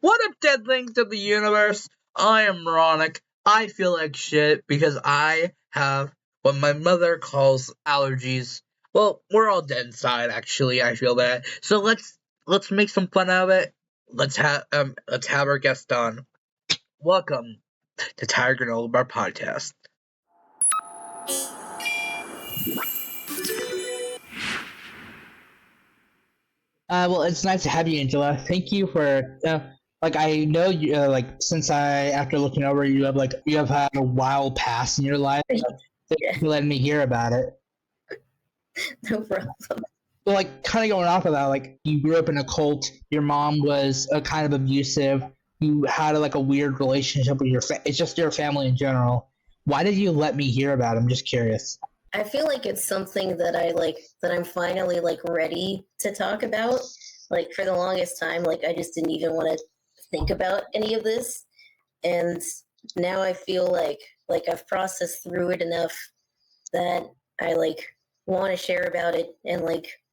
What up, deadlings of the universe? I am Ronick. I feel like shit because I have what my mother calls allergies. Well, we're all dead inside, actually. I feel bad. So let's make some fun out of it. Let's have our guest on. Welcome to Tiger Granola Bar Podcast. Well, it's nice to have you, Angela. Thank you for I know you since after looking over you have had a wild past in your life. Thank you for letting me hear about it. No problem. Well, kind of going off of that, you grew up in a cult. Your mom was kind of abusive. You had a weird relationship with it's just your family in general. Why did you let me hear about it? I'm just curious. I feel like it's something that that I'm finally ready to talk about. For the longest time, I just didn't even want to think about any of this. And now I feel like I've processed through it enough that I want to share about it and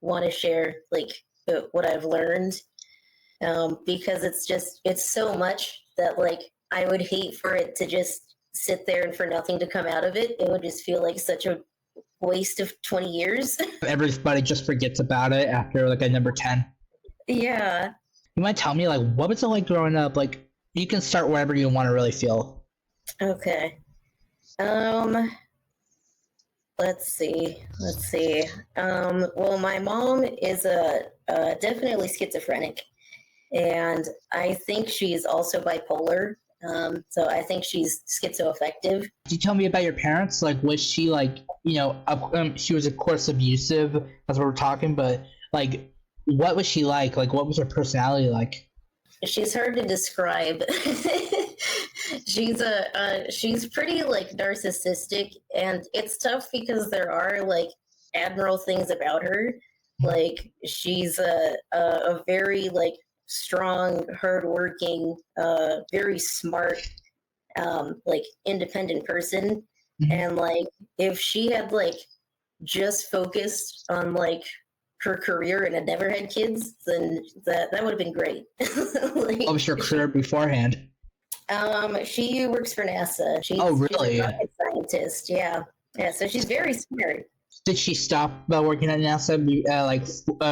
want to share what I've learned. Because it's so much that I would hate for it to just sit there and for nothing to come out of it. It would just feel like such a waste of 20 years. Everybody just forgets about it after a number 10. Yeah. You might tell me what was it like growing up? You can start wherever you want to really feel. Okay. Let's see. Well, my mom is definitely schizophrenic, and I think she's also bipolar. So I think she's schizoaffective. Could you tell me about your parents? Was she she was of course abusive as we're talking, but what was she like? What was her personality like? She's hard to describe. She's pretty narcissistic, and it's tough because there are admirable things about her. She's a very strong, hardworking, very smart, independent person. Mm-hmm. And if she had just focused on her career and had never had kids, then that would have been great. What was your career beforehand? She works for NASA. Oh, really? She's a rocket scientist. Yeah. So she's very smart. Did she stop working at NASA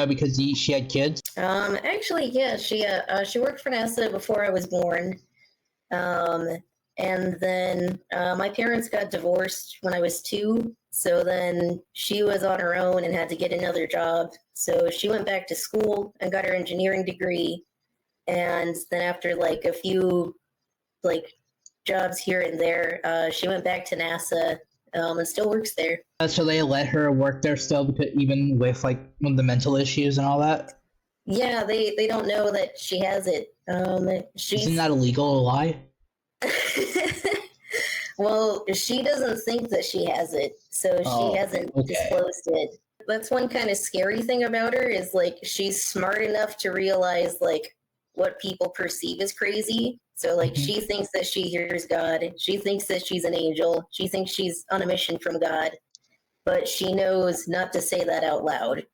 because she had kids? Actually, yeah. She worked for NASA before I was born. And then my parents got divorced when I was 2. So then she was on her own and had to get another job. So she went back to school and got her engineering degree. And then after a few jobs here and there, she went back to NASA and still works there. So they let her work there still, because even with the mental issues and all that? Yeah, they don't know that she has it. Isn't that illegal to lie? Well, she doesn't think that she has it, so she hasn't disclosed it. That's one kind of scary thing about her is she's smart enough to realize what people perceive as crazy. So she thinks that she hears God. She thinks that she's an angel. She thinks she's on a mission from God, but she knows not to say that out loud.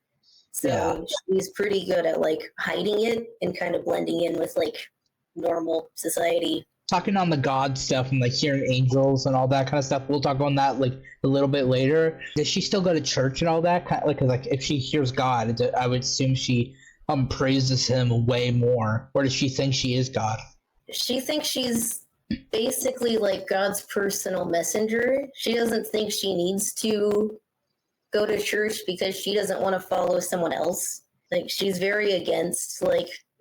So she's pretty good at hiding it and kind of blending in with normal society. Talking on the God stuff and hearing angels and all that kind of stuff, we'll talk on that a little bit later. Does she still go to church and all that? If she hears God, I would assume she praises him way more. Or does she think she is God? She thinks she's basically God's personal messenger. She doesn't think she needs to go to church because she doesn't want to follow someone else. She's very against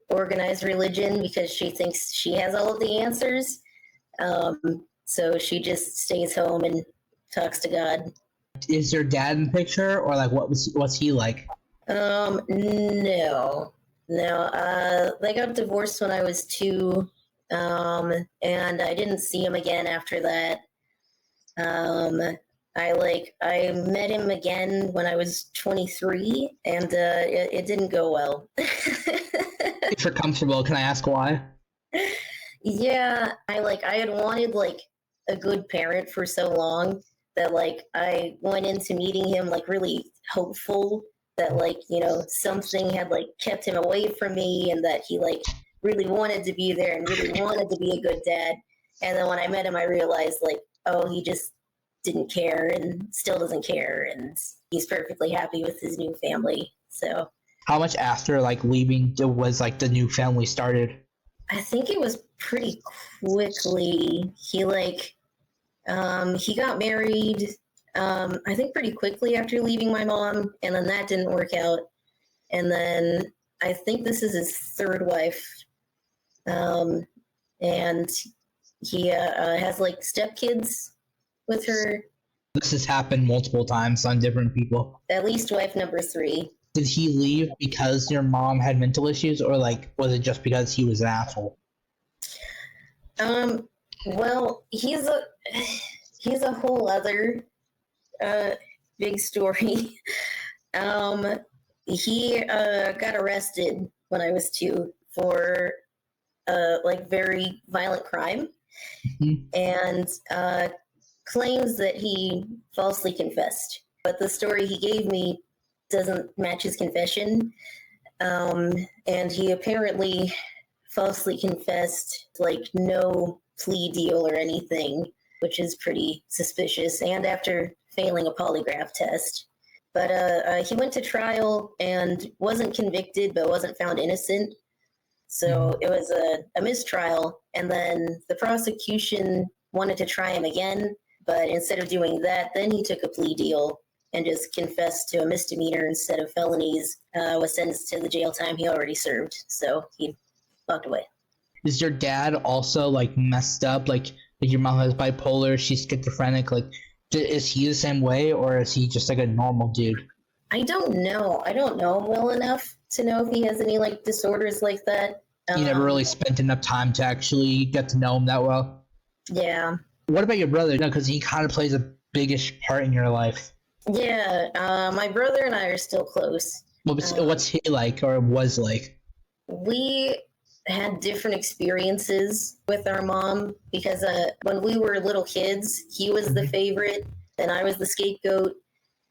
organized religion because she thinks she has all of the answers. So she just stays home and talks to God. Is your dad in the picture, or what's he like? No. They got divorced when I was 2. And I didn't see him again after that. I met him again when I was 23, and it didn't go well. If you're comfortable, can I ask why? Yeah, I had wanted a good parent for so long that I went into meeting him really hopeful that something had kept him away from me, and that he really wanted to be there and really wanted to be a good dad. And then when I met him, I realized, like, oh, he just didn't care and still doesn't care. And he's perfectly happy with his new family. So How much after like leaving was like the new family started? I think it was pretty quickly. He got married, I think pretty quickly after leaving my mom, and then that didn't work out. And then I think this is his third wife. And he has like stepkids with her. This has happened multiple times on different people. At least wife number 3. Did he leave because your mom had mental issues, or like was it just because he was an asshole? Well, he's a whole other big story. He got arrested when I was 2 for like very violent crime, and claims that he falsely confessed. But the story he gave me doesn't match his confession. And he apparently falsely confessed, like, no plea deal or anything, which is pretty suspicious, and after failing a polygraph test. But he went to trial and wasn't convicted, but wasn't found innocent. So it was a mistrial, and then the prosecution wanted to try him again, but instead of doing that, then he took a plea deal and just confessed to a misdemeanor instead of felonies, was sentenced to the jail time he already served. So he walked away. Is your dad also like messed up? Like your mom has bipolar, she's schizophrenic. Like, is he the same way, or is he just like a normal dude? I don't know. I don't know him well enough to know if he has any like disorders like that. You never really spent enough time to actually get to know him that well. Yeah. What about your brother? No, because he kind of plays a biggish part in your life. Yeah. My brother and I are still close. What's he like, or was like? We had different experiences with our mom because when we were little kids, he was the favorite and I was the scapegoat.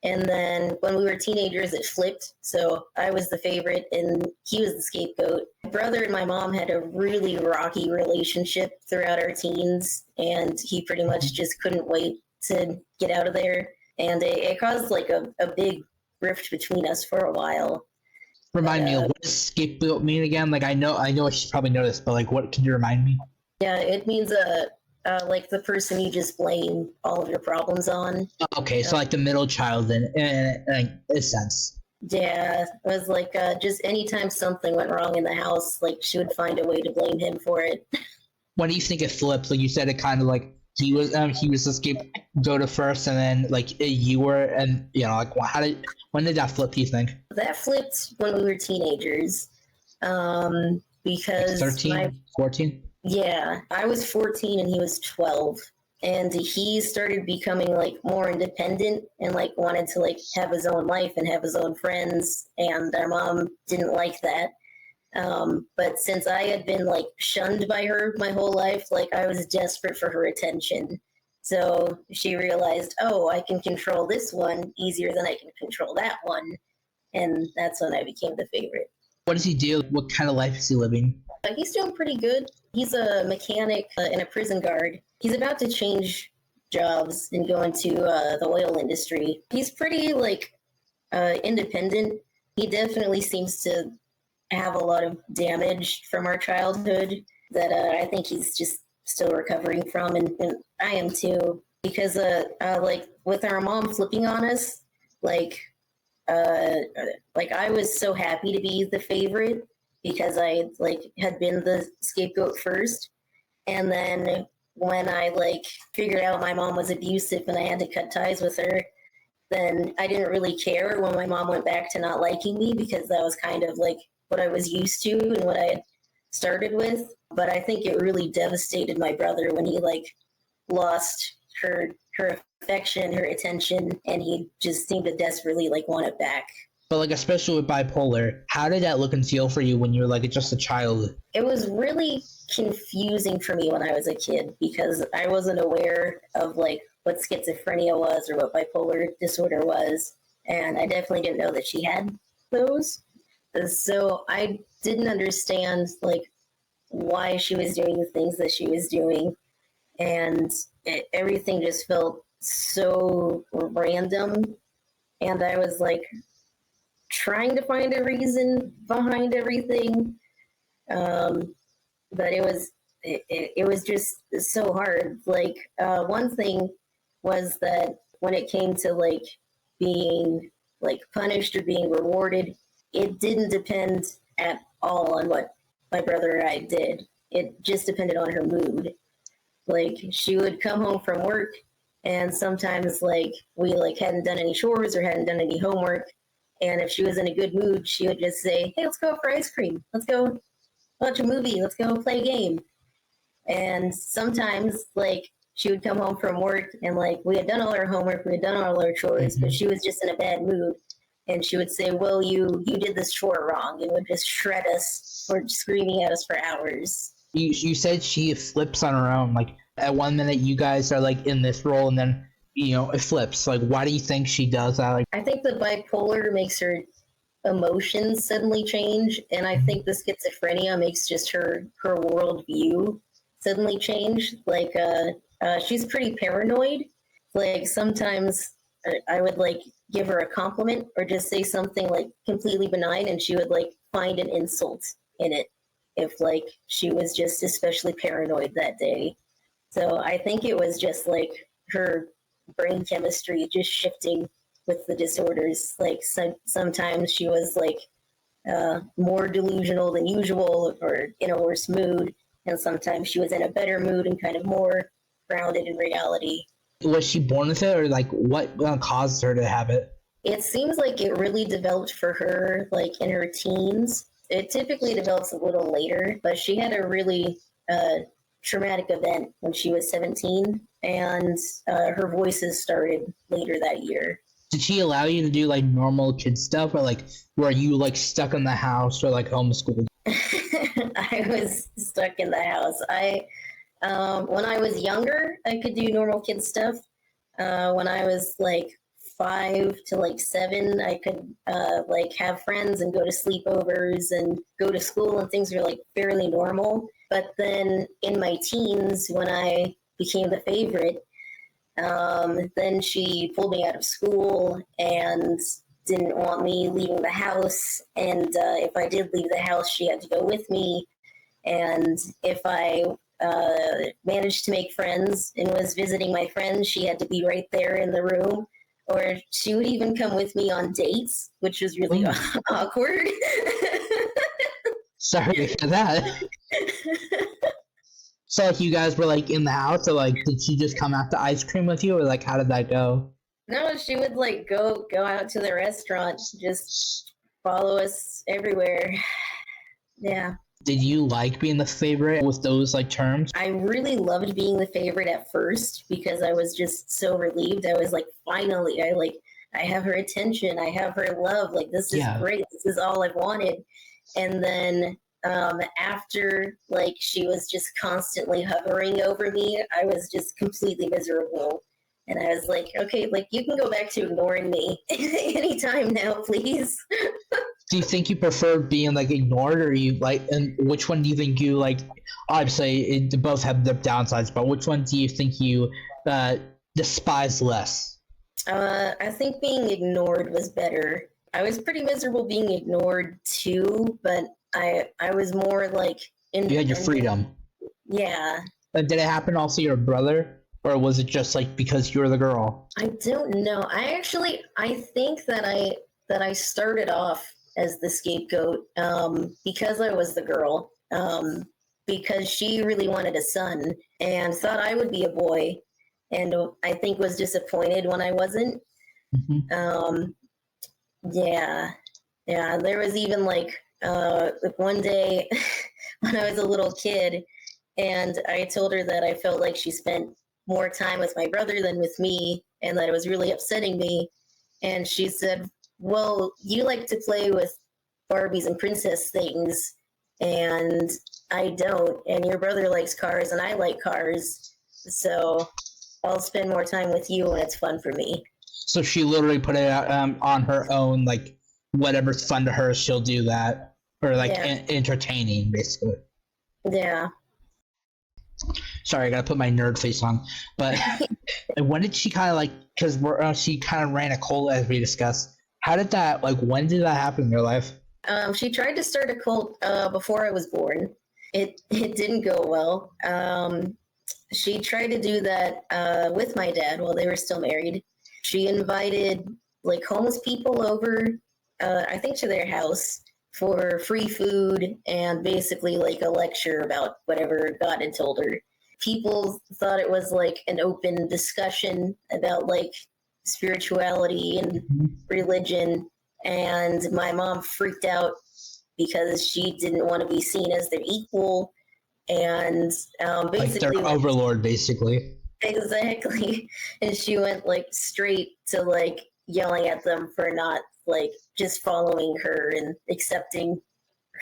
And then when we were teenagers, it flipped. So I was the favorite and he was the scapegoat. My brother and my mom had a really rocky relationship throughout our teens, and he pretty much just couldn't wait to get out of there. And it caused like a big rift between us for a while. Remind me, what does scapegoat mean again? Like, I know I should probably know this, but like, what can you remind me? Yeah, it means like the person you just blame all of your problems on. Okay, so like the middle child in a sense. Yeah, it was like just anytime something went wrong in the house, like she would find a way to blame him for it. When do you think it flipped? Like you said, it kind of like he was the scapegoat at first, and then like you were, and you know, like when did that flip? Do you think that flipped when we were teenagers? Because 13, 14? Yeah, I was 14 and he was 12, and he started becoming like more independent and like wanted to like have his own life and have his own friends, and our mom didn't like that. But since I had been like shunned by her my whole life, like I was desperate for her attention. So she realized, oh, I can control this one easier than I can control that one. And that's when I became the favorite. What does he do? What kind of life is he living? He's doing pretty good. He's a mechanic and a prison guard. He's about to change jobs and go into the oil industry. He's pretty like independent. He definitely seems to have a lot of damage from our childhood that I think he's just still recovering from, and I am too. Because like with our mom flipping on us, like I was so happy to be the favorite because I like had been the scapegoat first, and then when I like figured out my mom was abusive and I had to cut ties with her, then I didn't really care when my mom went back to not liking me because that was kind of like what I was used to and what I had started with. But I think it really devastated my brother when he like lost her affection, her attention, and he just seemed to desperately like want it back. But like, especially with bipolar, how did that look and feel for you when you were like just a child? It was really confusing for me when I was a kid because I wasn't aware of like what schizophrenia was or what bipolar disorder was, and I definitely didn't know that she had those. So I didn't understand like why she was doing the things that she was doing. And everything just felt so random. And I was like trying to find a reason behind everything. But it was just so hard. Like, one thing was that when it came to like being like punished or being rewarded, it didn't depend at all on what my brother and I did. It just depended on her mood. Like, she would come home from work, and sometimes like we like hadn't done any chores or hadn't done any homework, and if she was in a good mood, she would just say, "Hey, let's go for ice cream. Let's go watch a movie. Let's go play a game." And sometimes like she would come home from work and like we had done all our homework, we had done all our chores, but she was just in a bad mood, and she would say, "Well, you did this chore wrong," and would just shred us for screaming at us for hours. You said she flips on her own. Like, at one minute you guys are like in this role, and then it flips. Like, why do you think she does that? Like, I think the bipolar makes her emotions suddenly change, and I think the schizophrenia makes just her worldview suddenly change. Like, she's pretty paranoid. Like, sometimes I would like give her a compliment or just say something like completely benign, and she would like find an insult in it if like she was just especially paranoid that day. So I think it was just like her brain chemistry just shifting with the disorders. Like, sometimes she was like more delusional than usual or in a worse mood, and sometimes she was in a better mood and kind of more grounded in reality. was she born with it, or like what caused her to have it? It seems like it really developed for her like in her teens. It typically develops a little later, but she had a really traumatic event when she was 17, and her voices started later that year. Did she allow you to do like normal kid stuff, or like were you like stuck in the house or like homeschooled? I was stuck in the house. When I was younger, I could do normal kid stuff. When I was like 5 to like 7, I could like have friends and go to sleepovers and go to school, and things were like fairly normal. But then in my teens, when I became the favorite, then she pulled me out of school and didn't want me leaving the house. And if I did leave the house, she had to go with me. And if I managed to make friends and was visiting my friends, she had to be right there in the room. Or she would even come with me on dates, which was really awkward. Sorry to hear that. So like you guys were like in the house, or like did she just come out to ice cream with you, or like how did that go? No, she would like go out to the restaurant, just follow us everywhere. Yeah. Did you like being the favorite with those like terms? I really loved being the favorite at first because I was just so relieved. I was like, finally, I have her attention. I have her love. Like, this is great. This is all I've wanted. And then after like she was just constantly hovering over me, I was just completely miserable. And I was like, okay, like you can go back to ignoring me anytime now, please. Do you think you prefer being like ignored, or you like, and which one do you think you like? Obviously, both have their downsides, but which one do you think you despise less? I think being ignored was better. I was pretty miserable being ignored too, but I was more like you had your freedom. Yeah. But did it happen also to your brother? Or was it just like because you were the girl? I don't know. I think that I started off as the scapegoat because I was the girl, because she really wanted a son and thought I would be a boy, and I think was disappointed when I wasn't. Mm-hmm. Yeah. There was even like one day when I was a little kid, and I told her that I felt like she spent more time with my brother than with me, and that it was really upsetting me. And she said, well, you like to play with Barbies and princess things, and I don't, and your brother likes cars and I like cars, so I'll spend more time with you when it's fun for me. So she literally put it out on her own, like whatever's fun to her, she'll do that, or like entertaining, basically. Yeah. Sorry, I gotta put my nerd face on. But when did she kind of like? Because she kind of ran a cult as we discussed. How did that like? When did that happen in your life? She tried to start a cult before I was born. It didn't go well. She tried to do that with my dad while they were still married. She invited like homeless people over, I think to their house for free food and basically like a lecture about whatever God had told her. People thought it was like an open discussion about like spirituality and religion, and my mom freaked out because she didn't want to be seen as their equal, and Like basically their overlord, basically. exactly. And she went like straight to like yelling at them for not like just following her and accepting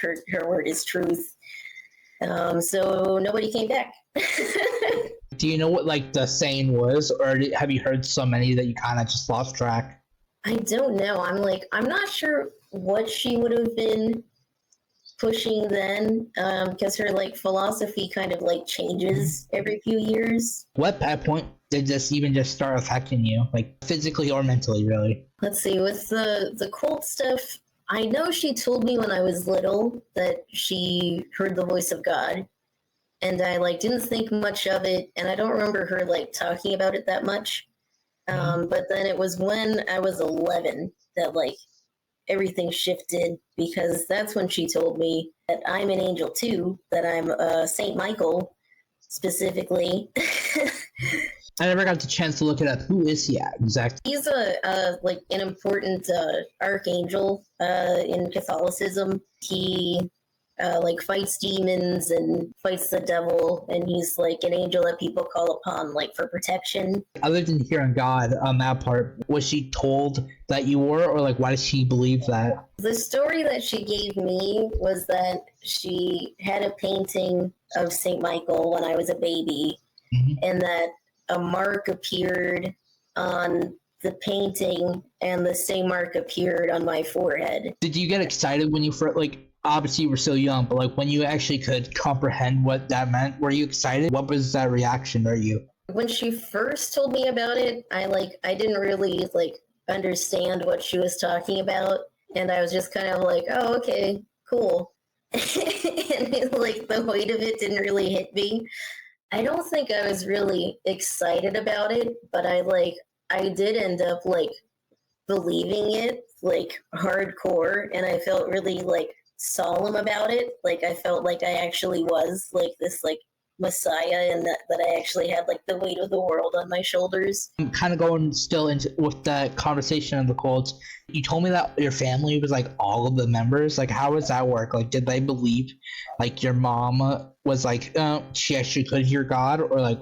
her word as truth. So nobody came back. Do you know what like the saying was, or have you heard so many that you kind of just lost track? I don't know. I'm not sure what she would have been pushing then, because her like philosophy kind of like changes every few years. What at point did this even just start affecting you, like physically or mentally, really? Let's see, with the cult stuff, I know she told me when I was little that she heard the voice of God, and I like didn't think much of it, and I don't remember her like talking about it that much. But then it was when I was 11 that like everything shifted, because that's when she told me that I'm an angel too, that I'm Saint Michael specifically. I never got the chance to look it up. Who is he at exactly? He's a like an important archangel in Catholicism. He like fights demons and fights the devil, and he's like an angel that people call upon like for protection. Other than hearing God on that part, was she told that you were, or like why did she believe that? The story that she gave me was that she had a painting of Saint Michael when I was a baby, and that a mark appeared on the painting, and the same mark appeared on my forehead. Did you get excited when you first, like, obviously you were so young, but like when you actually could comprehend what that meant, were you excited? What was that reaction? Are you? When she first told me about it, I didn't really like understand what she was talking about, and I was just kind of like, oh, okay, cool. And like the weight of it didn't really hit me. I don't think I was really excited about it, but I did end up like believing it like hardcore, and I felt really like solemn about it. Like I felt like I actually was like this like messiah, and that I actually had like the weight of the world on my shoulders. I'm kind of going still into with that conversation of the cults. You told me that your family was like all of the members. Like, how does that work? Like, did they believe like your mom was like she actually could hear God, or like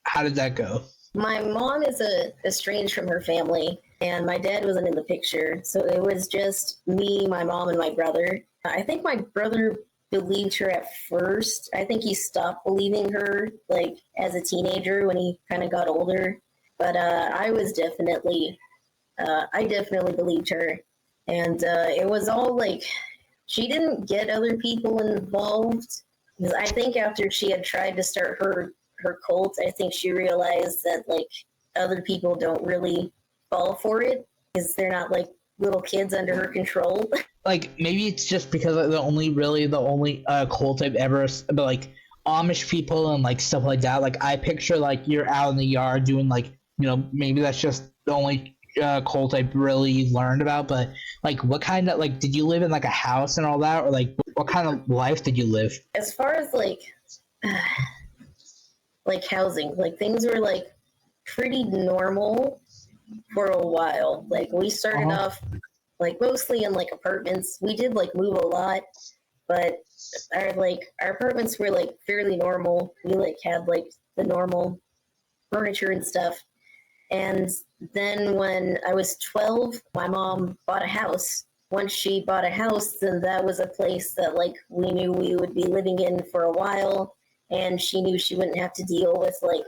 how did that go? My mom is estranged from her family, and my dad wasn't in the picture, so it was just me, my mom, and my brother. I think my brother believed her at first. I think he stopped believing her like as a teenager when he kind of got older. But I definitely believed her, and it was all like she didn't get other people involved. Because I think after she had tried to start her cult, I think she realized that like other people don't really fall for it because they're not like little kids under her control. Like maybe it's just because the only cult I've ever, but like Amish people and like stuff like that. Like I picture like you're out in the yard doing like, you know, maybe that's just the only cult I've really learned about. But like what kind of like did you live in like a house and all that, or like what kind of life did you live? As far as like housing, like things were like pretty normal for a while. Like we started off like mostly in like apartments. We did like move a lot, but our apartments were like fairly normal. We like had like the normal furniture and stuff. And then when I was 12, my mom bought a house. Once she bought a house, then that was a place that like we knew we would be living in for a while, and she knew she wouldn't have to deal with like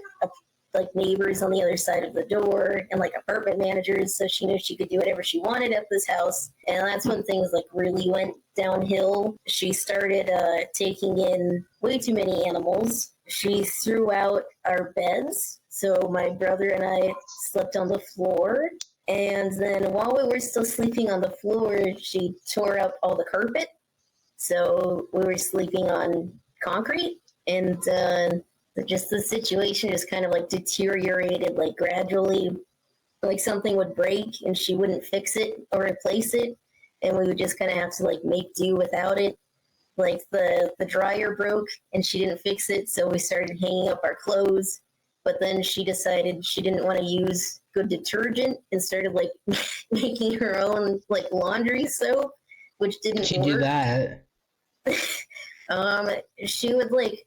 like neighbors on the other side of the door and like apartment managers, so she knew she could do whatever she wanted at this house. And that's when things like really went downhill. She started taking in way too many animals. She threw out our beds, so my brother and I slept on the floor. And then while we were still sleeping on the floor, she tore up all the carpet. So we were sleeping on concrete, and just the situation just kind of like deteriorated like gradually. Like something would break and she wouldn't fix it or replace it, and we would just kind of have to like make do without it. Like the dryer broke and she didn't fix it, so we started hanging up our clothes. But then she decided she didn't want to use good detergent and started like making her own like laundry soap, which didn't She'd work. do that. She would like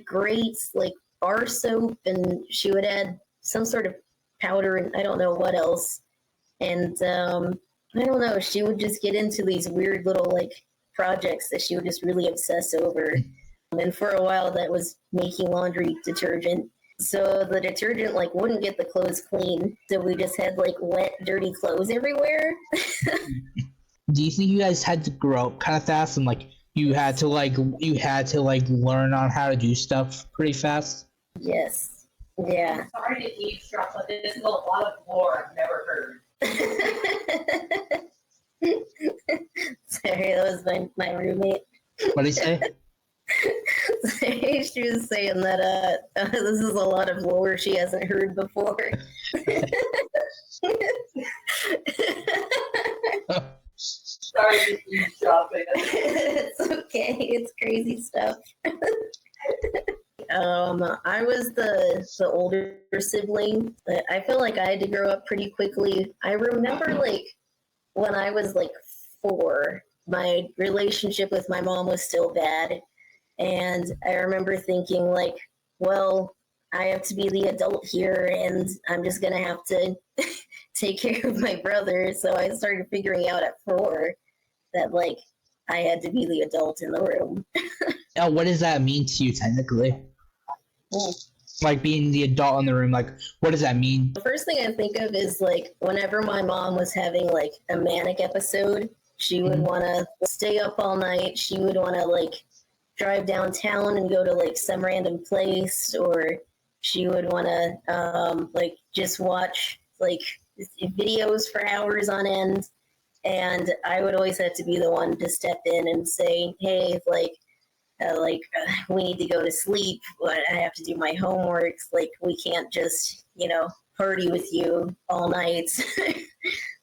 grate like bar soap, and she would add some sort of powder and I don't know what else. And I don't know, she would just get into these weird little like projects that she would just really obsess over. And for a while that was making laundry detergent. So the detergent like wouldn't get the clothes clean. So we just had like wet, dirty clothes everywhere. Do you think you guys had to grow up kind of fast and like you had to learn on how to do stuff pretty fast? Yes. Yeah. Sorry to eavesdrop, but this is a lot of lore I've never heard. Sorry, that was my roommate. What did he say? She was saying that this is a lot of lore she hasn't heard before. Sorry to eavesdropping. It's okay. It's crazy stuff. I was the older sibling. I feel like I had to grow up pretty quickly. I remember like when I was like 4, my relationship with my mom was still bad. And I remember thinking like, well, I have to be the adult here and I'm just going to have to take care of my brother. So I started figuring out at 4 that like I had to be the adult in the room. Now, what does that mean to you technically? Like being the adult in the room, like what does that mean? The first thing I think of is like whenever my mom was having like a manic episode, she would want to stay up all night. She would want to like drive downtown and go to like some random place, or she would want to like just watch like videos for hours on end. And I would always have to be the one to step in and say, hey, we need to go to sleep, but I have to do my homework. Like, we can't just, party with you all night.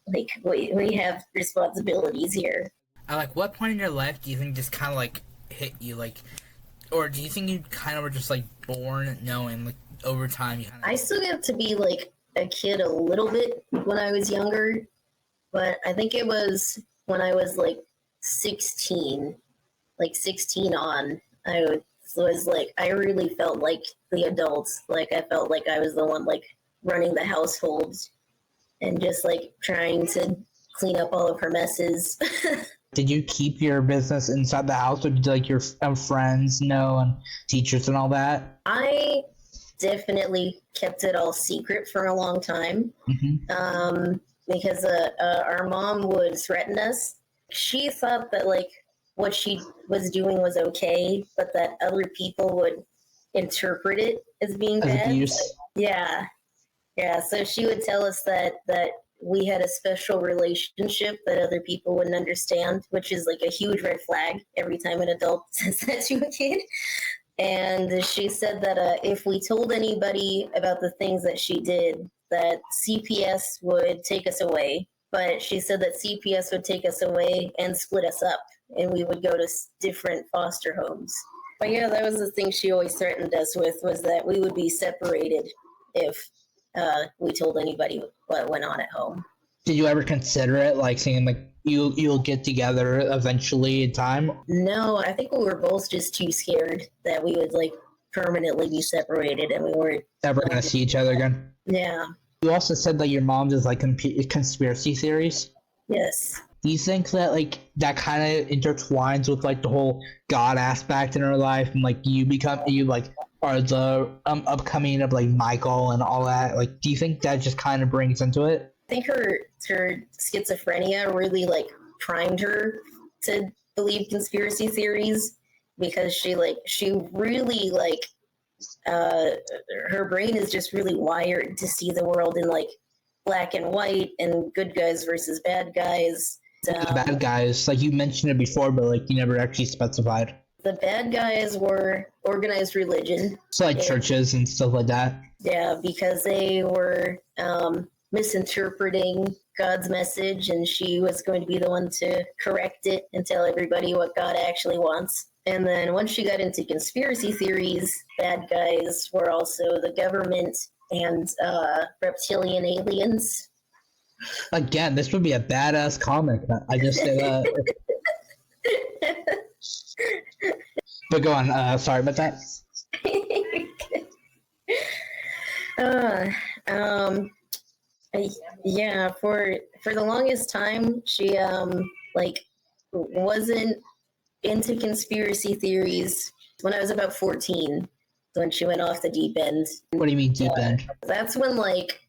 Like, we have responsibilities here. At like what point in your life do you think just kind of like hit you, like, or do you think you kind of were just like born knowing, like over time you kind of... I still get to be like a kid a little bit when I was younger, but I think it was when I was like 16 on, I was like, I really felt like the adults. Like, I felt like I was the one like running the household and just like trying to clean up all of her messes. Did you keep your business inside the house, or did like your friends know and teachers and all that? I definitely kept it all secret for a long time. Because our mom would threaten us. She thought that like what she was doing was okay, but that other people would interpret it as being bad. Abuse. Yeah. So she would tell us that we had a special relationship that other people wouldn't understand, which is like a huge red flag every time an adult says that to a kid. And she said that if we told anybody about the things that she did, that CPS would take us away. But she said that CPS would take us away and split us up, and we would go to different foster homes. But yeah, that was the thing she always threatened us with, was that we would be separated if we told anybody what went on at home. Did you ever consider it, like saying like you'll get together eventually in time? No, I think we were both just too scared that we would like permanently be separated, and we weren't Ever gonna see each other again? Yeah. You also said that your mom does like conspiracy theories. Yes. Do you think that like that kind of intertwines with like the whole God aspect in her life, and like you or the upcoming of like Michael and all that? Like, do you think that just kind of brings into it? I think her schizophrenia really like primed her to believe conspiracy theories, because she really like her brain is just really wired to see the world in like black and white and good guys versus bad guys. The bad guys, like you mentioned it before, but like you never actually specified. The bad guys were organized religion. So like churches and stuff like that. Yeah, because they were misinterpreting God's message, and she was going to be the one to correct it and tell everybody what God actually wants. And then once she got into conspiracy theories, bad guys were also the government and reptilian aliens. Again, this would be a badass comic. I just say that. But go on. Sorry about that. Yeah, for the longest time, she like wasn't into conspiracy theories. When I was about 14, when she went off the deep end. What do you mean deep end? That's when like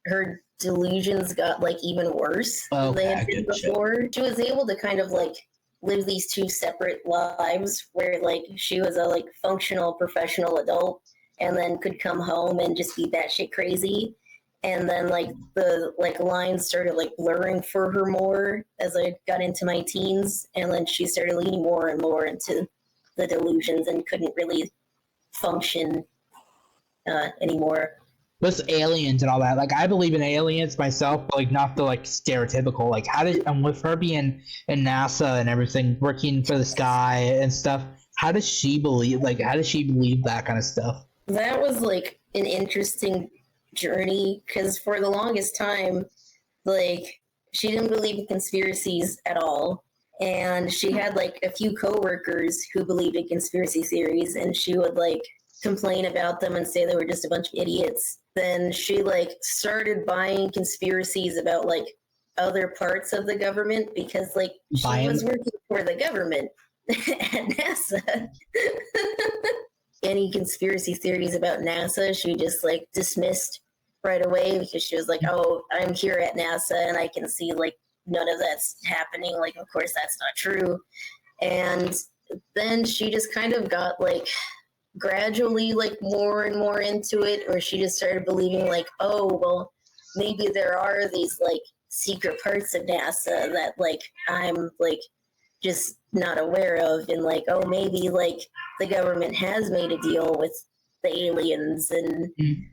her delusions got like even worse than they had been before. She was able to kind of like live these two separate lives, where like she was a like functional professional adult, and then could come home and just be batshit crazy. And then like the like lines started like blurring for her more as I got into my teens, and then she started leaning more and more into the delusions and couldn't really function anymore. With aliens and all that, like I believe in aliens myself, but like not the like stereotypical. Like how did, and with her being in NASA and everything, working for the sky and stuff, how does she believe? Like how does she believe that kind of stuff? That was like an interesting journey, because for the longest time, like she didn't believe in conspiracies at all, and she had like a few coworkers who believed in conspiracy theories, and she would like complain about them and say they were just a bunch of idiots. Then she like started buying conspiracies about like other parts of the government, because like she was working for the government at NASA. Any conspiracy theories about NASA, she just like dismissed right away, because she was like, oh, I'm here at NASA and I can see like none of that's happening. Like, of course that's not true. And then she just kind of got like gradually like more and more into it, or she just started believing like, oh, well, maybe there are these like secret parts of NASA that like I'm like just not aware of, and like, oh, maybe like the government has made a deal with the aliens. And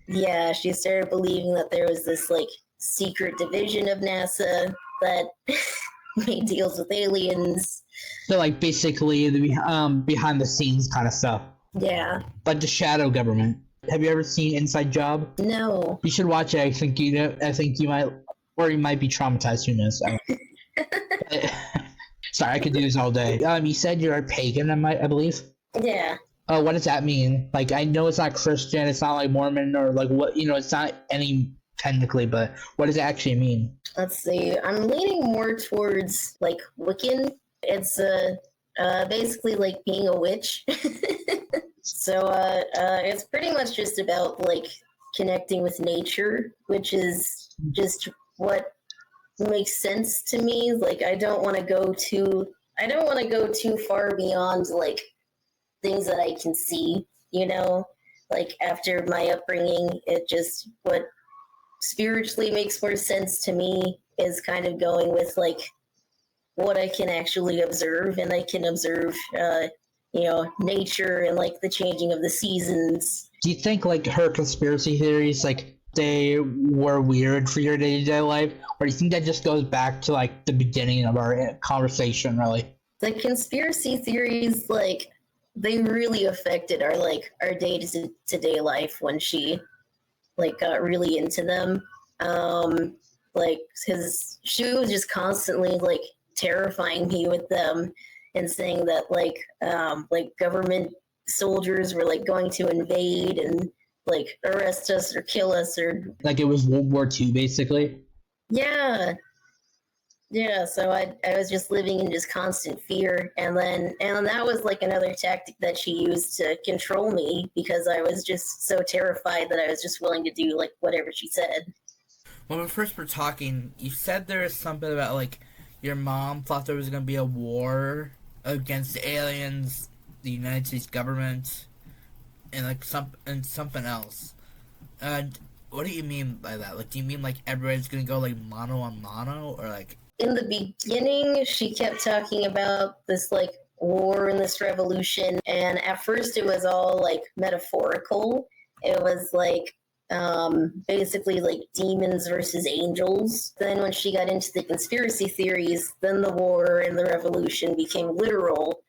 yeah, she started believing that there was this like secret division of NASA that made deals with aliens. So like basically the behind the scenes kind of stuff. Yeah. Like the shadow government. Have you ever seen Inside Job? No. You should watch it. I think you might, or you might be traumatized. Who knows? Sorry, I could do this all day. You said you're a pagan, I believe. Yeah. Oh, what does that mean? Like, I know it's not Christian, it's not like Mormon, or like what, it's not any technically, but what does it actually mean? Let's see. I'm leaning more towards like Wiccan. It's basically like being a witch. So it's pretty much just about like connecting with nature, which is just what makes sense to me. Like I don't want to go too far beyond like things that I can see, like after my upbringing, it just, what spiritually makes more sense to me is kind of going with like what I can actually observe, and I can observe nature and like the changing of the seasons. Do you think like her conspiracy theories, like they were weird for your day-to-day life, or do you think that just goes back to like the beginning of our conversation? Really, the conspiracy theories, like they really affected our day-to-day life when she like got really into them, like because she was just constantly like terrifying me with them and saying that like government soldiers were like going to invade and like arrest us or kill us, or like it was World War II basically. Yeah. Yeah, so I was just living in just constant fear, and that was like another tactic that she used to control me because I was just so terrified that I was just willing to do like whatever she said. When we first were talking, you said there was something about like your mom thought there was gonna be a war against the aliens, the United States government, and like something else. And what do you mean by that? Like, do you mean like everybody's gonna go like mano a mano, or like? In the beginning, she kept talking about this like war and this revolution, and at first it was all like metaphorical. It was like basically like demons versus angels. Then when she got into the conspiracy theories, then the war and the revolution became literal,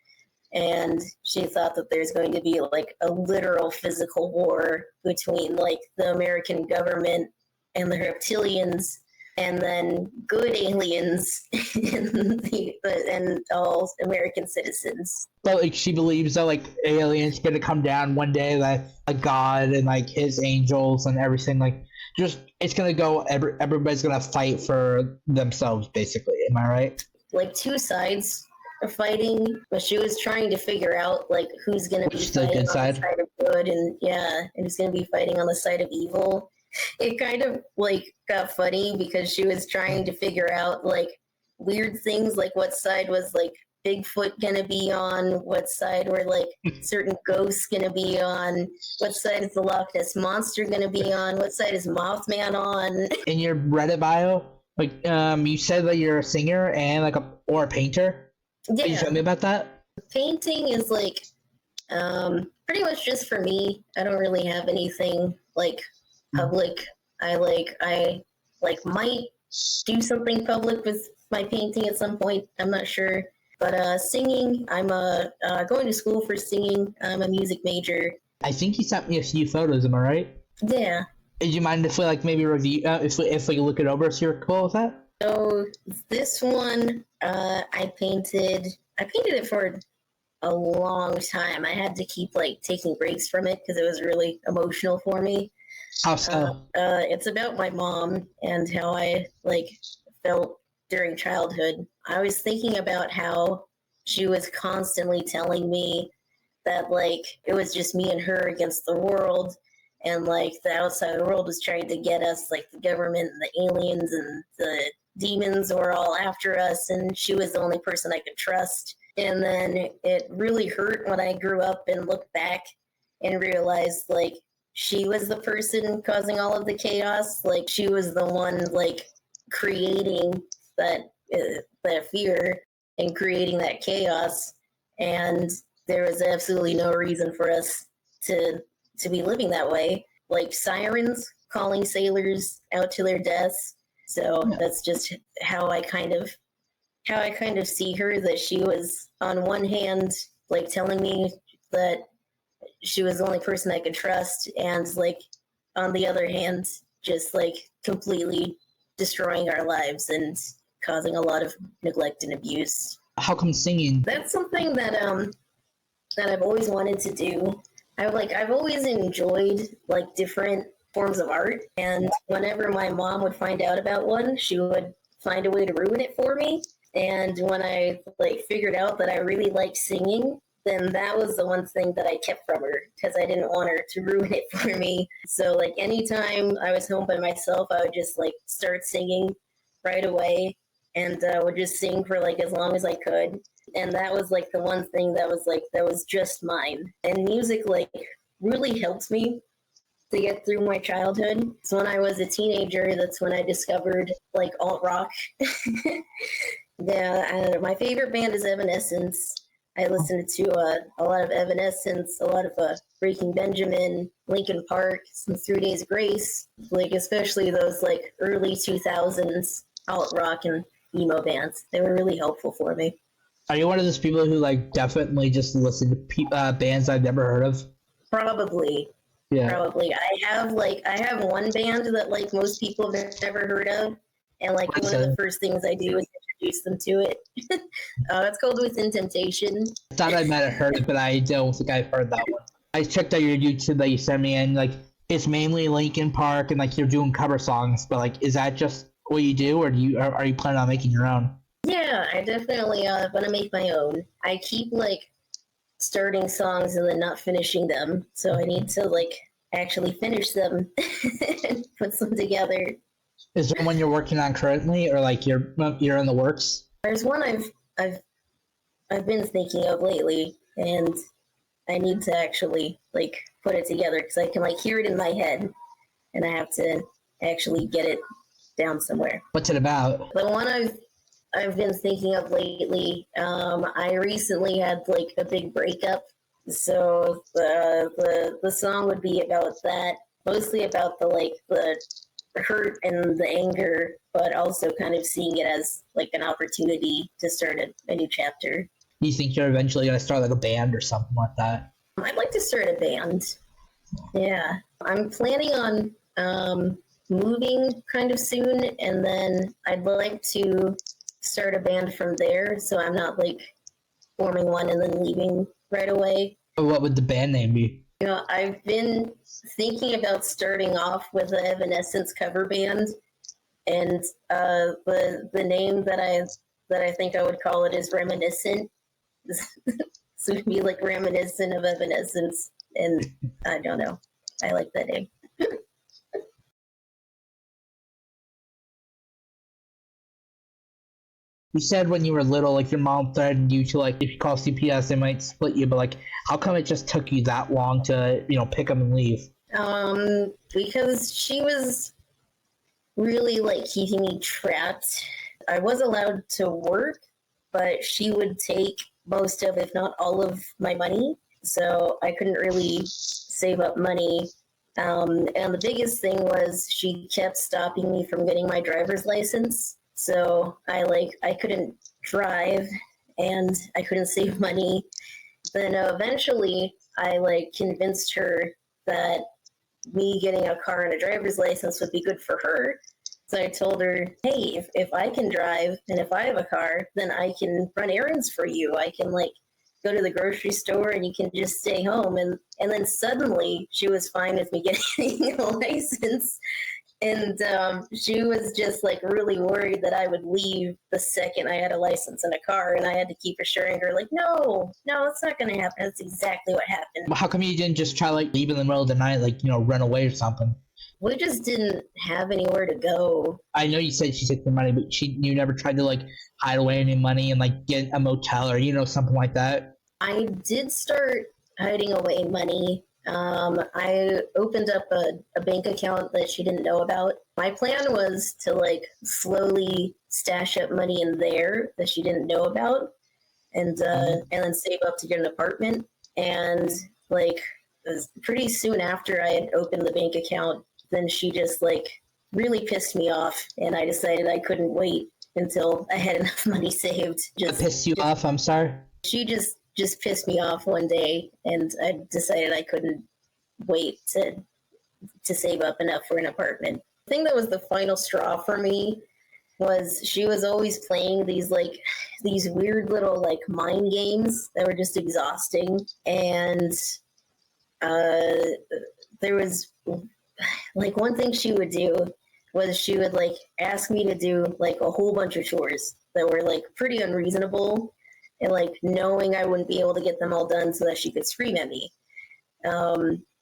and she thought that there's going to be like a literal physical war between like the American government and the reptilians, and then good aliens and all American citizens. But like she believes that like aliens gonna come down one day, like a god and like his angels and everything. Like just it's gonna go. Everybody's gonna fight for themselves, basically. Am I right? Like two sides are fighting, but she was trying to figure out like who's gonna be fighting on the side of good, and who's gonna be fighting on the side of evil. It kind of like got funny because she was trying to figure out like weird things, like what side was like Bigfoot gonna be on, what side were like certain ghosts gonna be on, what side is the Loch Ness Monster gonna be on, what side is Mothman on. In your Reddit bio, like you said that you're a singer and like a painter. Yeah. Can you tell me about that? Painting is like pretty much just for me. I don't really have anything like public. I might do something public with my painting at some point. I'm not sure. But singing, I'm going to school for singing. I'm a music major. I think you sent me a few photos. Am I right? Yeah. Do you mind if we like maybe review if we look it over? So you're cool with that? So this one, I painted it for a long time. I had to keep like taking breaks from it because it was really emotional for me. How so? It's about my mom and how I like felt during childhood. I was thinking about how she was constantly telling me that like it was just me and her against the world, and like the outside world was trying to get us, like the government and the aliens and the demons were all after us, and she was the only person I could trust. And then it really hurt when I grew up and looked back and realized like she was the person causing all of the chaos. Like she was the one like creating that fear and creating that chaos, and there was absolutely no reason for us to be living that way. Like sirens calling sailors out to their deaths. So that's just how I kind of see her, that she was on one hand like telling me that she was the only person I could trust, and like on the other hand just like completely destroying our lives and causing a lot of neglect and abuse. How come singing? That's something that I've always wanted to do. I've always enjoyed like different forms of art, and whenever my mom would find out about one, she would find a way to ruin it for me. And when I like figured out that I really liked singing, then that was the one thing that I kept from her because I didn't want her to ruin it for me. So like anytime I was home by myself, I would just like start singing right away, and would just sing for like as long as I could. And that was like the one thing that was just mine. And music like really helped me to get through my childhood. So when I was a teenager, that's when I discovered like alt rock. Yeah, my favorite band is Evanescence. I listened to a lot of Evanescence, a lot of Breaking Benjamin, Linkin Park, some 3 Days Grace, like especially those like early 2000s alt rock and emo bands. They were really helpful for me. Are you one of those people who like definitely just listen to bands I've never heard of? Probably. Yeah. Probably. I have one band that like most people have never heard of, and like one of the first things I do is introduce them to it. It's called Within Temptation. I thought I might have heard it, but I don't think I've heard that one. I checked out your YouTube that you sent me, and like it's mainly Linkin Park, and like you're doing cover songs. But like, is that just what you do, or are you planning on making your own? Yeah, I definitely want to make my own. I keep like starting songs and then not finishing them, so I need to like actually finish them and put them together. Is there one you're working on currently, or like you're in the works? There's one I've I've been thinking of lately, and I need to actually like put it together because I can like hear it in my head, and I have to actually get it down somewhere. What's it about? The one I've been thinking of lately, I recently had like a big breakup, so the song would be about that, mostly about the hurt and the anger, but also kind of seeing it as like an opportunity to start a new chapter. Do you think you're eventually gonna start like a band or something like that? I'd like to start a band. Yeah, I'm planning on moving kind of soon, and then I'd like to start a band from there, so I'm not like forming one and then leaving right away. What would the band name be? You know, I've been thinking about starting off with an Evanescence cover band, and the name that I think I would call it is Reminiscent. So it'd be like reminiscent of Evanescence, and I don't know. I like that name. You said when you were little, like your mom threatened you to like if you call CPS, they might split you. But like, how come it just took you that long to pick them and leave? Because she was really like keeping me trapped. I was allowed to work, but she would take most of, if not all of, my money. So I couldn't really save up money. And the biggest thing was she kept stopping me from getting my driver's license. So I couldn't drive and I couldn't save money. Then eventually I like convinced her that me getting a car and a driver's license would be good for her. So I told her, hey, if I can drive and if I have a car, then I can run errands for you. I can like go to the grocery store and you can just stay home. And then suddenly she was fine with me getting a license. And she was just like really worried that I would leave the second I had a license and a car, and I had to keep assuring her like, no, it's not going to happen. That's exactly what happened. Well, how come you didn't just try like leave in the middle of the night, like run away or something? We just didn't have anywhere to go. I know you said she took your money, but you never tried to like hide away any money and like get a motel or something like that. I did start hiding away money. I opened up a bank account that she didn't know about. My plan was to like slowly stash up money in there that she didn't know about, and then save up to get an apartment. And like pretty soon after I had opened the bank account, then she just like really pissed me off, and I decided I couldn't wait until I had enough money saved. Just pissed you off? I'm sorry. She just pissed me off one day, and I decided I couldn't wait to save up enough for an apartment. The thing that was the final straw for me was she was always playing these weird little like mind games that were just exhausting. And there was like one thing she would do was she would like ask me to do like a whole bunch of chores that were like pretty unreasonable, and like knowing I wouldn't be able to get them all done so that she could scream at me.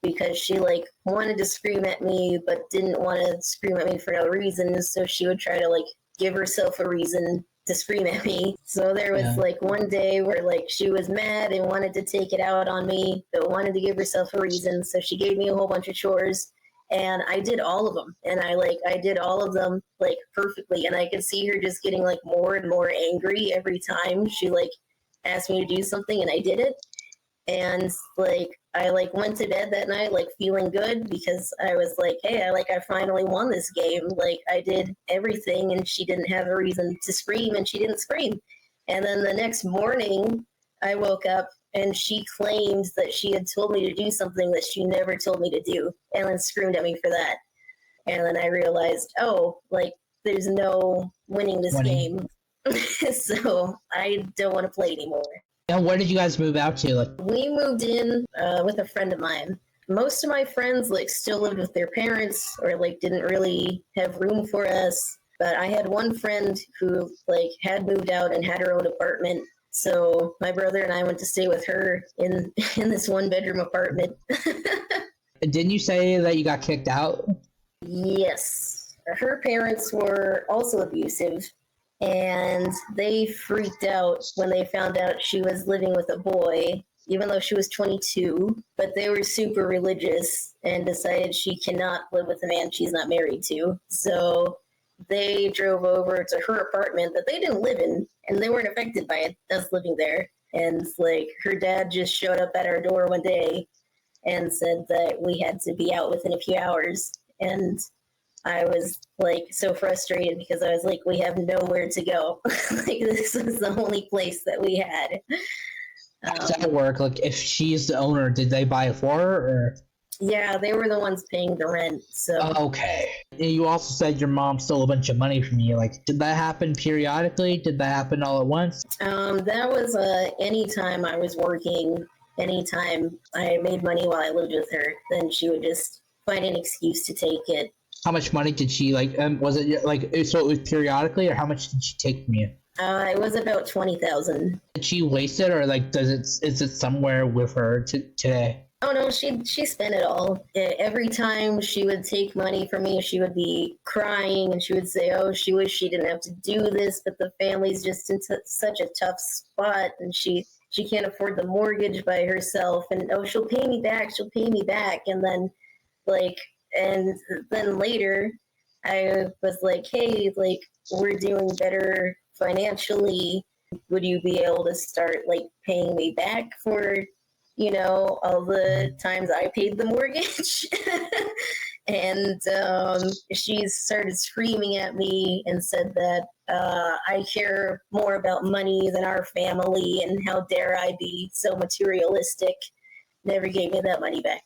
Because she like wanted to scream at me but didn't want to scream at me for no reason, so she would try to like give herself a reason to scream at me. So there was like one day where like she was mad and wanted to take it out on me, but wanted to give herself a reason, so she gave me a whole bunch of chores. And I did all of them, and I did all of them like perfectly, and I could see her just getting like more and more angry every time she like asked me to do something and I did it. And like I like went to bed that night like feeling good because I was like, hey, I finally won this game. Like I did everything and she didn't have a reason to scream, and she didn't scream. And then the next morning I woke up and she claimed that she had told me to do something that she never told me to do, and then screamed at me for that. And then I realized, oh, like there's no winning this game. So I don't want to play anymore. And where did you guys move out to? Like, we moved in with a friend of mine. Most of my friends like still lived with their parents or like didn't really have room for us. But I had one friend who like had moved out and had her own apartment. So my brother and I went to stay with her in this 1-bedroom apartment. Didn't you say that you got kicked out? Yes. Her parents were also abusive, and they freaked out when they found out she was living with a boy, even though she was 22. But they were super religious and decided she cannot live with a man she's not married to. So they drove over to her apartment that they didn't live in, and they weren't affected by us living there. And like her dad just showed up at our door one day and said that we had to be out within a few hours. And I was like so frustrated because I was like, we have nowhere to go. Like this was the only place that we had. How does that work? Like, if she's the owner, did they buy it for her? Or? Yeah, they were the ones paying the rent. So Okay. And you also said your mom stole a bunch of money from you. Like, did that happen periodically? Did that happen all at once? that was anytime I was working, anytime I made money while I lived with her, then she would just find an excuse to take it. How much money did she, like, was it, like, so it was periodically, or how much did she take from you? It was about 20,000. Did she waste it, or, like, is it somewhere with her today? Oh no, she spent it all. Every time she would take money from me, she would be crying and she would say, "Oh, she wished she didn't have to do this, but the family's just in such a tough spot, and she can't afford the mortgage by herself. And oh, she'll pay me back. She'll pay me back." And then, and then later, I was like, "Hey, like we're doing better financially. Would you be able to start paying me back for?" all the times I paid the mortgage. And she started screaming at me and said that I care more about money than our family, and how dare I be so materialistic. Never gave me that money back.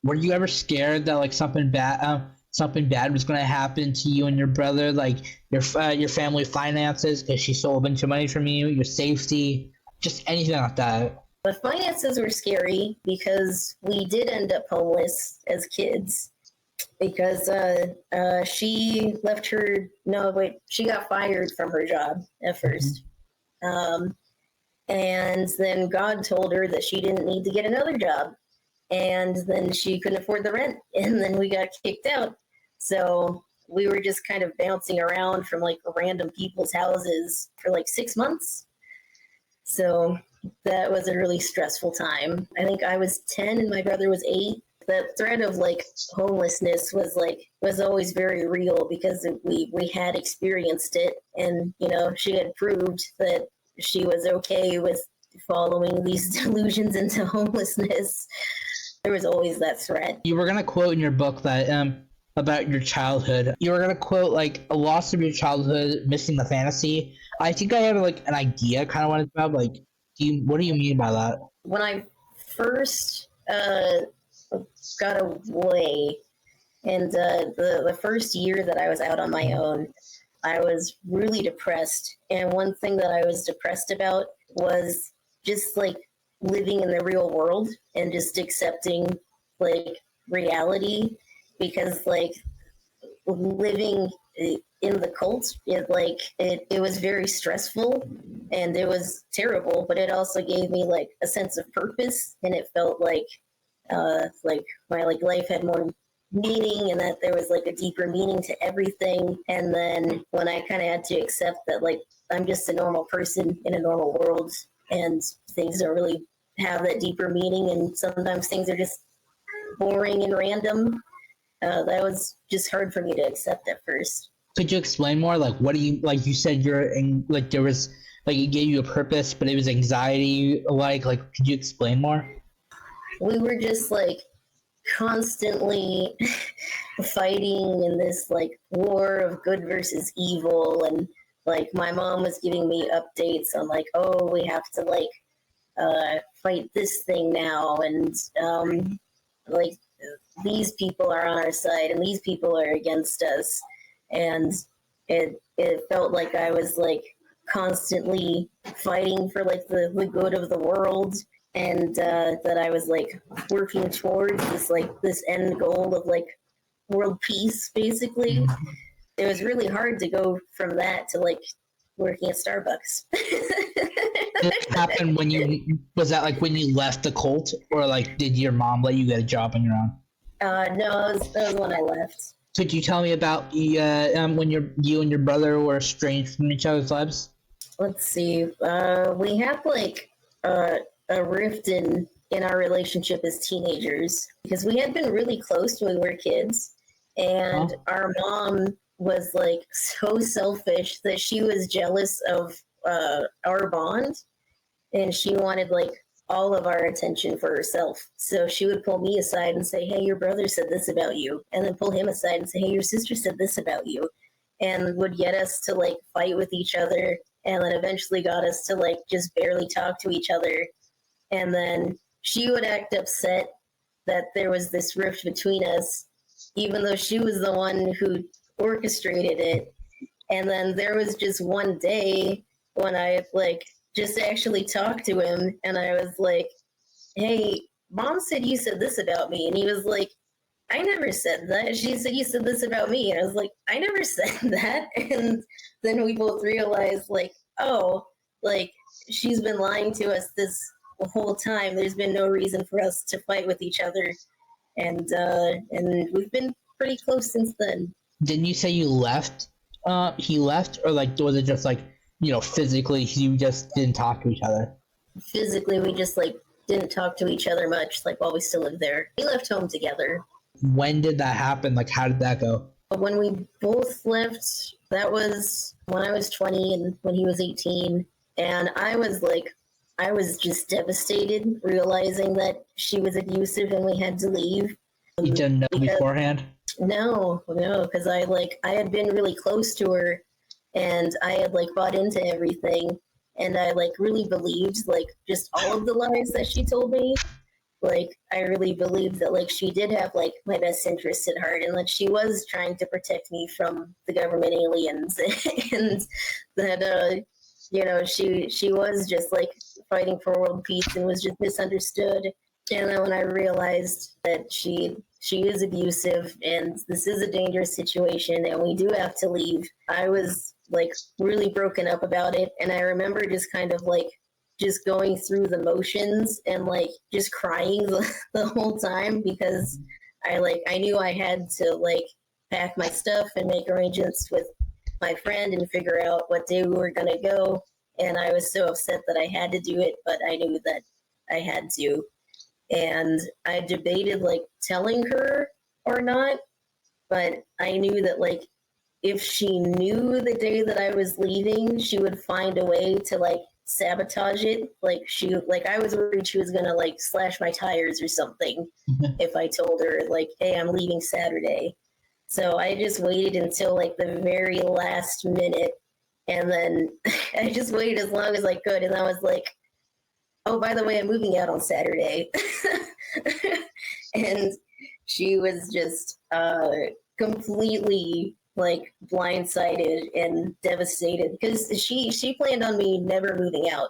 Were you ever scared that something bad was going to happen to you and your brother, like your family finances, because she stole a bunch of money from you, your safety, just anything like that? The finances were scary because we did end up homeless as kids, because she got fired from her job at first. And then God told her that she didn't need to get another job. And then she couldn't afford the rent. And then we got kicked out. So we were just kind of bouncing around from random people's houses for 6 months. So that was a really stressful time. I think I was 10 and my brother was 8. The threat of homelessness was always very real because we had experienced it, and she had proved that she was okay with following these delusions into homelessness. There was always that threat. You were gonna quote in your book that about your childhood. You were gonna quote a loss of your childhood, missing the fantasy. I think I have an idea kind of what it's about. What do you mean by that? When I first got away, and the first year that I was out on my own, I was really depressed. And one thing that I was depressed about was just living in the real world and just accepting reality, because living in the cult, it was very stressful and it was terrible, but it also gave me a sense of purpose, and it felt like my life had more meaning, and that there was a deeper meaning to everything. And then when I kind of had to accept that I'm just a normal person in a normal world, and things don't really have that deeper meaning, and sometimes things are just boring and random, that was just hard for me to accept at first. Could you explain more? What do you you said you're in, there was it gave you a purpose, but it was anxiety. Could you explain more? We were just constantly fighting in this war of good versus evil, and my mom was giving me updates on oh, we have to fight this thing now, and these people are on our side and these people are against us. And it felt like I was constantly fighting for the good of the world, and that I was working towards this this end goal of world peace, basically. it was really hard to go from that to like working at Starbucks. Did it happen when you was that like when you left the cult, or like did your mom let you get a job on your own? No, that was when I left. Could you tell me about when you and your brother were estranged from each other's lives? Let's see. We had like a rift in our relationship as teenagers because we had been really close when we were kids, and our mom was like so selfish that she was jealous of our bond, and she wanted like all of our attention for herself. So she would pull me aside and say, "Hey, your brother said this about you," and then pull him aside and say, "Hey, your sister said this about you," and would get us to like fight with each other, and then eventually got us to like just barely talk to each other. And then she would act upset that there was this rift between us, even though she was the one who orchestrated it. And then there was just one day when I like just actually talked to him, and I was like, "Hey, mom said you said this about me," and he was like, "I never said that. She said you said this about me." And I was like, "I never said that." And then we both realized, like, oh, like she's been lying to us this whole time. There's been no reason for us to fight with each other, and we've been pretty close since then. Didn't you say you left? He left, or like was it just like physically you just didn't talk to each other? Physically, we just like didn't talk to each other much, like while we still lived there. We left home together. When did that happen? Like, how did that go? When we both left, that was when I was 20 and when he was 18. And I was just devastated realizing that she was abusive and we had to leave. You didn't know beforehand? No, because I had been really close to her, and I had like bought into everything, and I like really believed like just all of the lies that she told me. Like I really believed that like she did have like my best interests at heart, and that she was trying to protect me from the government aliens, and that she was just like fighting for world peace and was just misunderstood. And then when I realized that she is abusive and this is a dangerous situation and we do have to leave, I was like really broken up about it. And I remember just kind of like just going through the motions and like just crying the whole time because I knew I had to like pack my stuff and make arrangements with my friend and figure out what day we were going to go. And I was so upset that I had to do it, but I knew that I had to. And I debated like telling her or not, but I knew that like if she knew the day that I was leaving, she would find a way to like sabotage it. Like I was worried she was gonna like slash my tires or something if I told her like, "Hey, I'm leaving Saturday." So I just waited until like the very last minute, and then I just waited as long as I could, and I was like, "Oh, by the way, I'm moving out on Saturday." And she was just completely like blindsided and devastated because she planned on me never moving out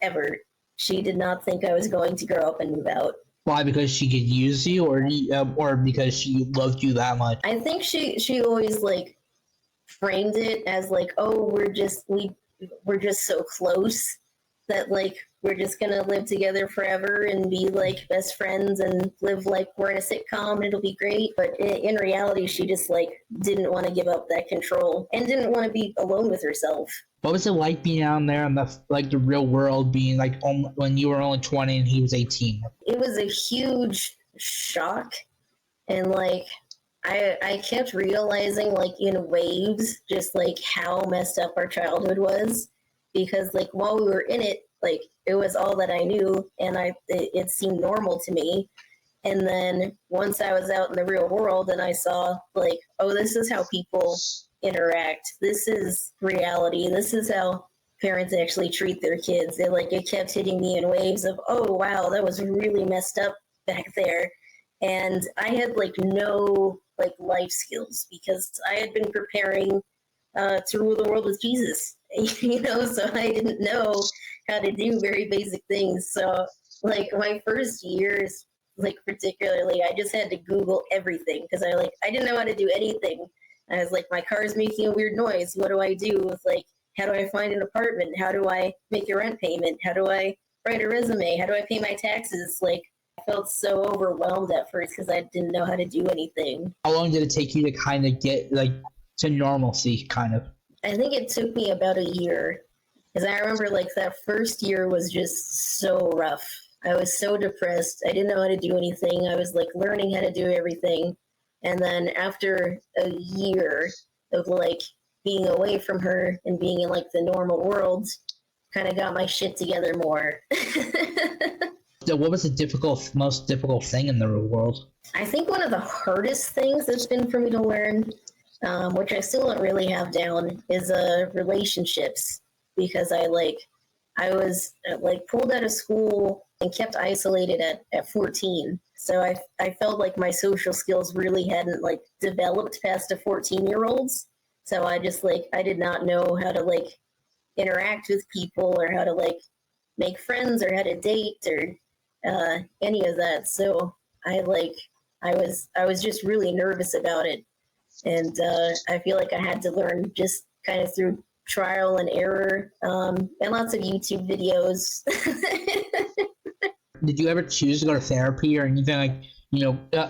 ever. She did not think I was going to grow up and move out. Why? Because she could use you, or because she loved you that much? I think she always like framed it as like, "Oh, we're just so close that like we're just gonna live together forever and be like best friends and live like we're in a sitcom and it'll be great." But in reality, she just like didn't want to give up that control and didn't want to be alone with herself. What was it like being out there in the real world, being like when you were only 20 and he was 18? It was a huge shock, and like I kept realizing like in waves just like how messed up our childhood was, because like while we were in it, like it was all that I knew, and it seemed normal to me. And then once I was out in the real world and I saw like, oh, this is how people interact. This is reality. This is how parents actually treat their kids. It kept hitting me in waves of, oh wow, that was really messed up back there. And I had like no like life skills because I had been preparing to rule the world with Jesus, so I didn't know how to do very basic things. So like my first years, like particularly, I just had to Google everything because I didn't know how to do anything. I was like, my car's making a weird noise. What do I do? It's like, how do I find an apartment? How do I make a rent payment? How do I write a resume? How do I pay my taxes? Like, I felt so overwhelmed at first because I didn't know how to do anything. How long did it take you to kind of get like to normalcy, kind of? I think it took me about a year because I remember like that first year was just so rough. I was so depressed. I didn't know how to do anything. I was like learning how to do everything. And then after a year of like being away from her and being in like the normal world, kind of got my shit together more. So what was the most difficult thing in the real world? I think one of the hardest things that's been for me to learn, which I still don't really have down, is relationships. Because I was pulled out of school and kept isolated at 14. So I felt like my social skills really hadn't like developed past a 14-year-old's. So I just I did not know how to like interact with people or how to like make friends or how to date or any of that. So I was just really nervous about it. And I feel like I had to learn just kind of through trial and error and lots of YouTube videos. Did you ever choose to go to therapy or anything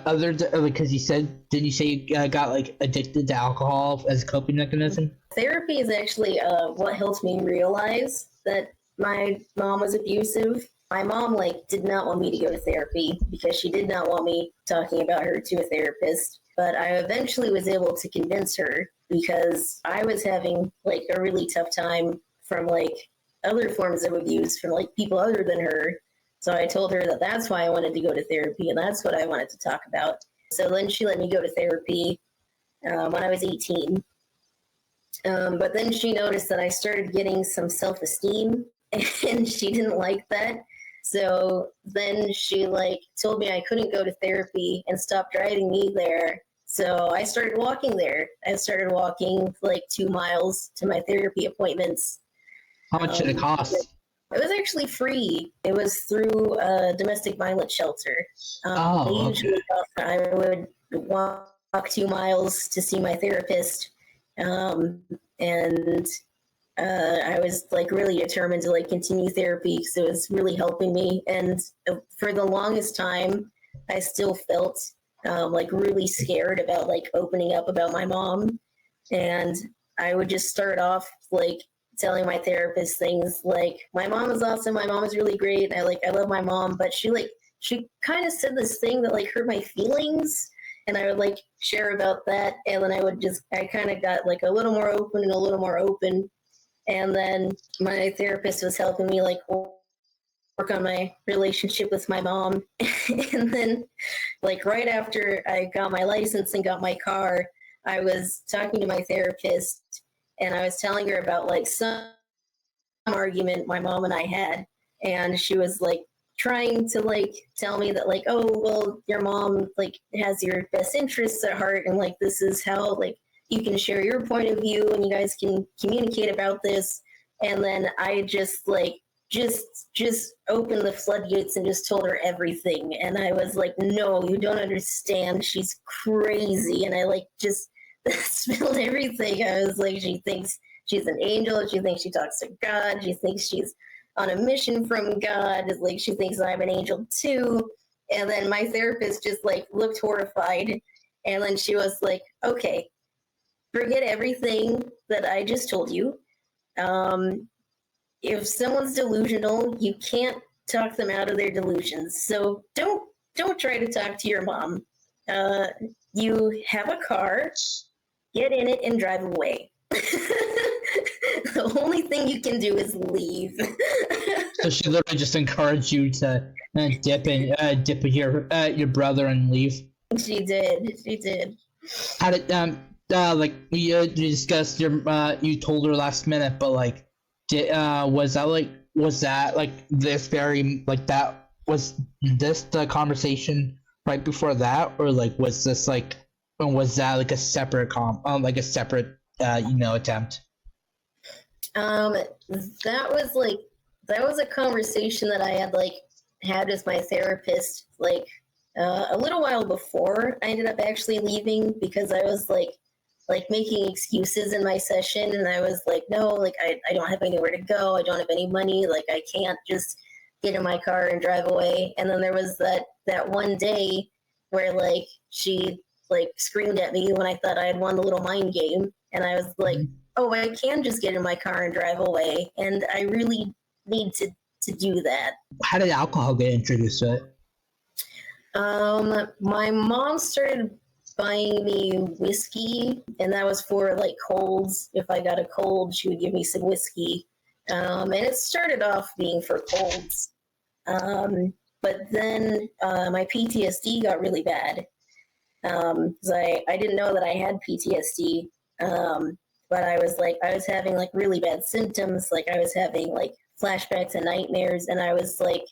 other than, because didn't you say you got like addicted to alcohol as a coping mechanism? Therapy is actually what helped me realize that my mom was abusive. My mom did not want me to go to therapy because she did not want me talking about her to a therapist. But I eventually was able to convince her because I was having a really tough time from other forms of abuse from people other than her. So I told her that that's why I wanted to go to therapy and that's what I wanted to talk about. So then she let me go to therapy when I was 18. But then she noticed that I started getting some self-esteem and she didn't like that. So then she told me I couldn't go to therapy and stopped driving me there. So I started walking there. I started walking 2 miles to my therapy appointments. How much did it cost? It was actually free. It was through a domestic violence shelter. Usually I would walk 2 miles to see my therapist. And I was really determined to continue therapy because it was really helping me. And for the longest time, I still felt really scared about opening up about my mom. And I would just start off telling my therapist things like, my mom is awesome, my mom is really great, I love my mom, but she kind of said this thing that hurt my feelings, and I would share about that, and then I kind of got a little more open and a little more open, and then my therapist was helping me work on my relationship with my mom. And then right after I got my license and got my car, I was talking to my therapist and I was telling her about some argument my mom and I had, and she was trying to tell me that oh well, your mom has your best interests at heart, and this is how you can share your point of view and you guys can communicate about this. And then I just just opened the floodgates and just told her everything, and I was no, you don't understand, she's crazy. And I just spilled everything. I was she thinks she's an angel, she thinks she talks to God, she thinks she's on a mission from God, she thinks I'm an angel too. And then my therapist just looked horrified, and then she was okay, forget everything that I just told you. If someone's delusional, you can't talk them out of their delusions. So don't try to talk to your mom. You have a car, get in it and drive away. The only thing you can do is leave. So she literally just encouraged you to dip your brother and leave. She did. How did you discussed your you told her last minute, but was this the conversation right before that, or was this was that a separate attempt? That was a conversation that I had with my therapist a little while before I ended up actually leaving, because I was like making excuses in my session, and I was like, no, like I don't have anywhere to go, I don't have any money, like I can't just get in my car and drive away. And then there was that one day where like she like screamed at me when I thought I had won the little mind game, and I was like, oh, I can just get in my car and drive away, and I really need to do that. How did alcohol get introduced to it? My mom started buying me whiskey, and that was for like colds. If I got a cold, she would give me some whiskey. And it started off being for colds. But then my PTSD got really bad. Because I didn't know that I had PTSD. But I was having like really bad symptoms. Like I was having like flashbacks and nightmares, and I was like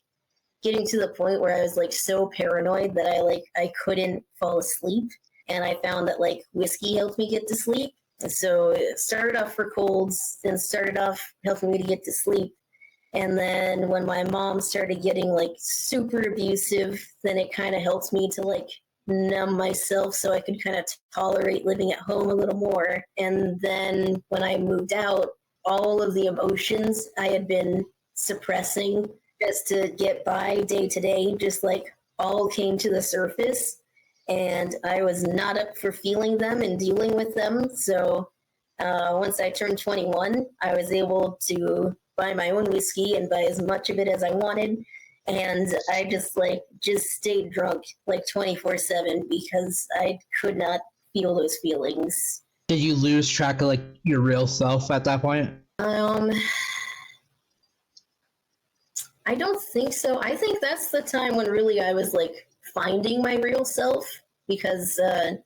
getting to the point where I was like so paranoid that I couldn't fall asleep. And I found that like whiskey helped me get to sleep. So it started off for colds, then started off helping me to get to sleep. And then when my mom started getting like super abusive, then it kind of helped me to like numb myself so I could kind of tolerate living at home a little more. And then when I moved out, all of the emotions I had been suppressing just to get by day to day just like all came to the surface, and I was not up for feeling them and dealing with them. So once I turned 21, I was able to buy my own whiskey and buy as much of it as I wanted, and I just stayed drunk like 24/7 because I could not feel those feelings. Did you lose track of like your real self at that point? I don't think so. I think that's the time when really I was like finding my real self, because I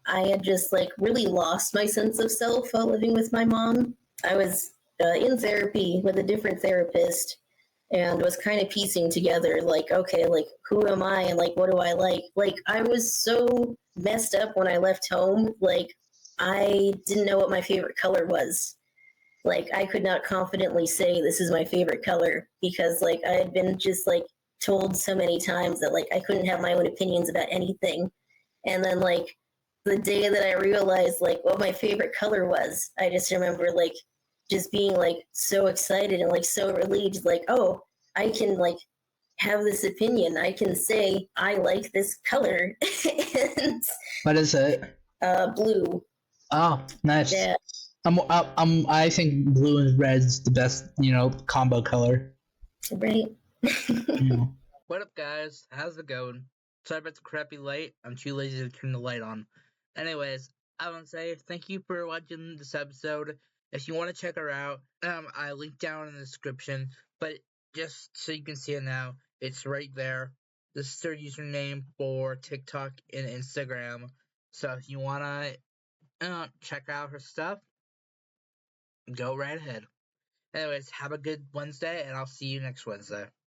had just like really lost my sense of self while living with my mom. I was in therapy with a different therapist and was kind of piecing together like, okay, like who am I and like what do I like? Like I was so messed up when I left home. Like I didn't know what my favorite color was. Like I could not confidently say this is my favorite color because like I had been just like told so many times that like I couldn't have my own opinions about anything. And then like the day that I realized like what my favorite color was, I just remember like just being like so excited and like so relieved, like, oh, I can like have this opinion. I can say I like this color. And What is it? blue. Oh, nice. Yeah. I think blue and red's the best, combo color. Right. What up, guys? How's it going? Sorry about the crappy light. I'm too lazy to turn the light on. Anyways, I want to say thank you for watching this episode. If you want to check her out, I linked down in the description. But just so you can see it now, it's right there. This is her username for TikTok and Instagram. So if you want to check out her stuff, go right ahead. Anyways, have a good Wednesday, and I'll see you next Wednesday.